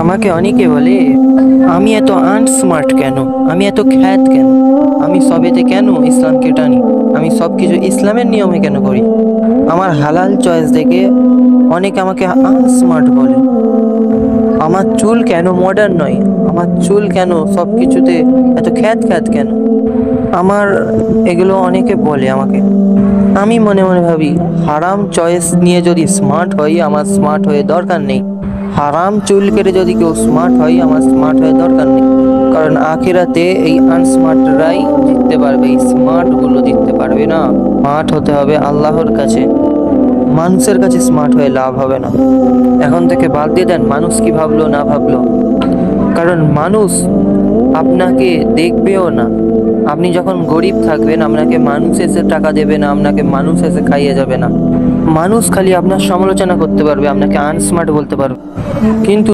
আমাকে অনেকে বলে আমি এত আনস্মার্ট কেন, আমি এত খ্যাত কেন, আমি সবেতে কেন ইসলামকে টানি, আমি সবকিছু ইসলামের নিয়মে কেন করি। আমার হালাল চয়েস দেখে অনেকে আমাকে আনস্মার্ট বলে। আমার চুল কেন মডার্ন নয়, আমার চুল কেন সবকিছুতে এত খ্যাত খ্যাত কেন, আমার এগুলো অনেকে বলে আমাকে। আমি মনে মনে ভাবি, হারাম চয়েস নিয়ে যদি স্মার্ট হই, আমার স্মার্ট হয়ে দরকার নেই। হারাম চুল কেটে যদি কেউ স্মার্ট হয়, আমার স্মার্ট হয়ে দরকার নেই। কারণ আখিরাতে এই আনস্মার্টরাই জিততে পারবে, এই স্মার্টগুলো জিততে পারবে না। স্মার্ট হতে হবে আল্লাহর কাছে, মানুষের কাছে স্মার্ট হয়ে লাভ হবে না। এখন থেকে বাদ দিয়ে দেন মানুষ কি ভাবলো না ভাবলো, কারণ মানুষ আপনাকে দেখবেও না। আপনি যখন গরিব থাকবেন, আপনাকে মানুষ এসে টাকা দেবে না, আপনাকে মানুষ এসে খাইয়ে যাবে না। মানুষ খালি আপনার সমালোচনা করতে পারবে, আপনাকে আনস্মার্ট বলতে পারবে, কিন্তু